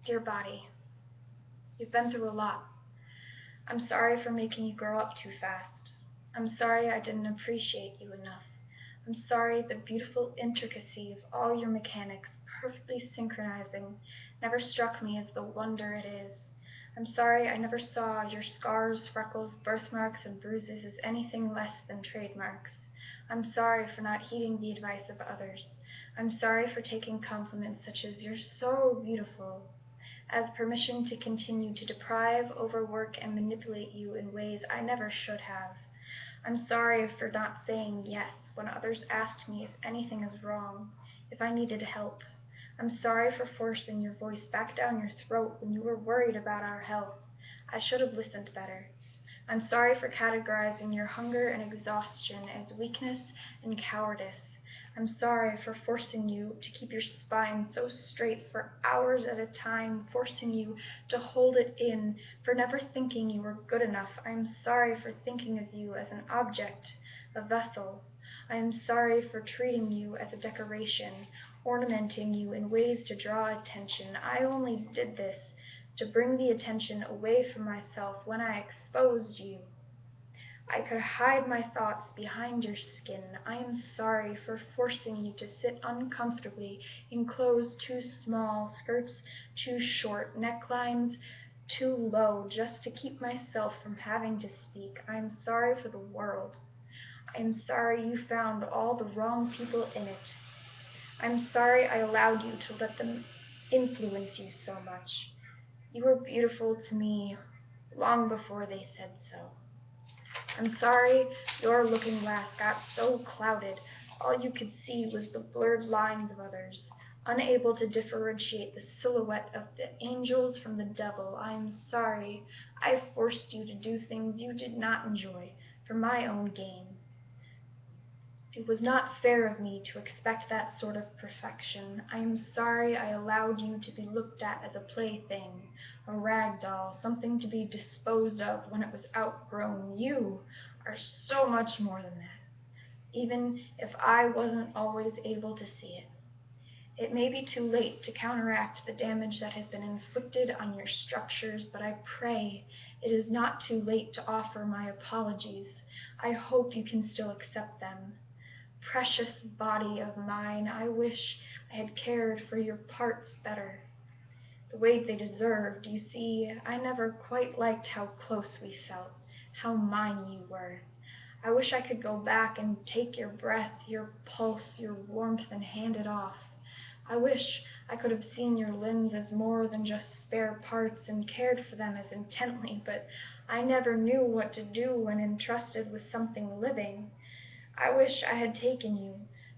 Dear body, you've been through a lot. I'm sorry for making you grow up too fast. I'm sorry I didn't appreciate you enough. I'm sorry the beautiful intricacy of all your mechanics perfectly synchronizing never struck me as the wonder it is. I'm sorry I never saw your scars, freckles, birthmarks, and bruises as anything less than trademarks. I'm sorry for not heeding the advice of others. I'm sorry for taking compliments such as "you're so beautiful" as permission to continue to deprive, overwork, and manipulate you in ways I never should have. I'm sorry for not saying yes when others asked me if anything is wrong, if I needed help. I'm sorry for forcing your voice back down your throat when you were worried about our health. I should have listened better. I'm sorry for categorizing your hunger and exhaustion as weakness and cowardice. I'm sorry for forcing you to keep your spine so straight for hours at a time, forcing you to hold it in, for never thinking you were good enough. I am sorry for thinking of you as an object, a vessel. I am sorry for treating you as a decoration, ornamenting you in ways to draw attention. I only did this to bring the attention away from myself when I exposed you. I could hide my thoughts behind your skin. I am sorry for forcing you to sit uncomfortably in clothes too small, skirts too short, necklines too low, just to keep myself from having to speak. I am sorry for the world. I am sorry you found all the wrong people in it. I'm sorry I allowed you to let them influence you so much. You were beautiful to me long before they said so. I'm sorry your looking glass got so clouded all you could see was the blurred lines of others, unable to differentiate the silhouette of the angels from the devil. I am sorry I forced you to do things you did not enjoy for my own gain. It was not fair of me to expect that sort of perfection. I am sorry I allowed you to be looked at as a plaything, a rag doll, something to be disposed of when it was outgrown. You are so much more than that, even if I wasn't always able to see it. It may be too late to counteract the damage that has been inflicted on your structures, but I pray it is not too late to offer my apologies. I hope you can still accept them. Precious body of mine, I wish I had cared for your parts better, the way they deserved. You see, I never quite liked how close we felt, how mine you were. I wish I could go back and take your breath, your pulse, your warmth, and hand it off. I wish I could have seen your limbs as more than just spare parts and cared for them as intently, but I never knew what to do when entrusted with something living. I wish I had taken you,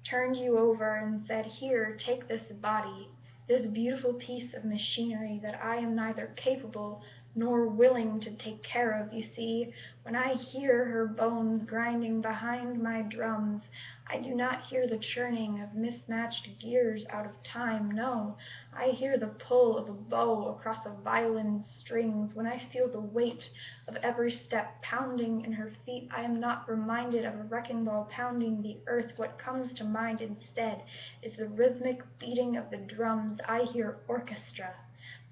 turned you over and said, "Here, take this body, this beautiful piece of machinery that I am neither capable nor willing to take care of." You see, when I hear her bones grinding behind my drums, I do not hear the churning of mismatched gears out of time. No, I hear the pull of a bow across a violin's strings. When I feel the weight of every step pounding in her feet, I am not reminded of a wrecking ball pounding the earth. What comes to mind instead is the rhythmic beating of the drums. I hear orchestra,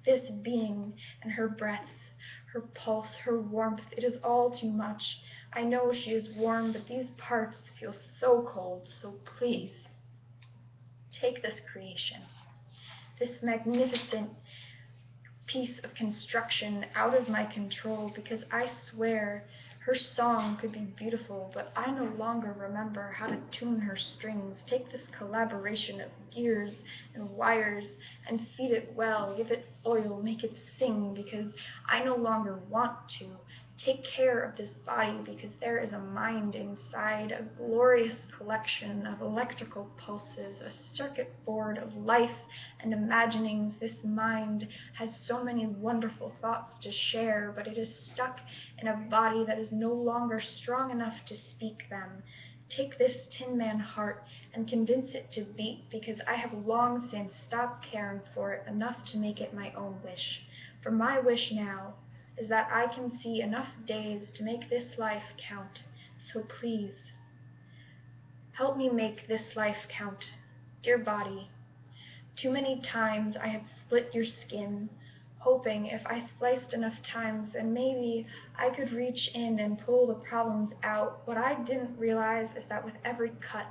this being, and her breath, her pulse, her warmth. It is all too much. I know she is warm, but these parts feel so cold. So please, take this creation, this magnificent piece of construction out of my control, because I swear her song could be beautiful, but I no longer remember how to tune her strings. Take this collaboration of gears and wires and feed it well, give it oil, make it sing, because I no longer want to. Take care of this body, because there is a mind inside, a glorious collection of electrical pulses, a circuit board of life and imaginings. This mind has so many wonderful thoughts to share, but it is stuck in a body that is no longer strong enough to speak them. Take this Tin Man heart and convince it to beat, because I have long since stopped caring for it enough to make it my own wish. For my wish now is that I can see enough days to make this life count. So please, help me make this life count. Dear body, Too many times I had split your skin, hoping if I sliced enough times then maybe I could reach in and pull the problems out. What I didn't realize is that with every cut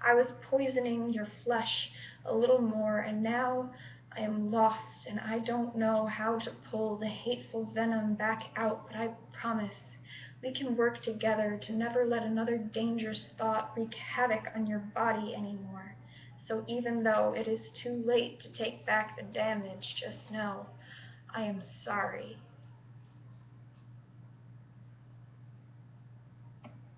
I was poisoning your flesh a little more, and now I am lost and I don't know how to pull the hateful venom back out, but I promise we can work together to never let another dangerous thought wreak havoc on your body anymore. So even though it is too late to take back the damage, just know I am sorry.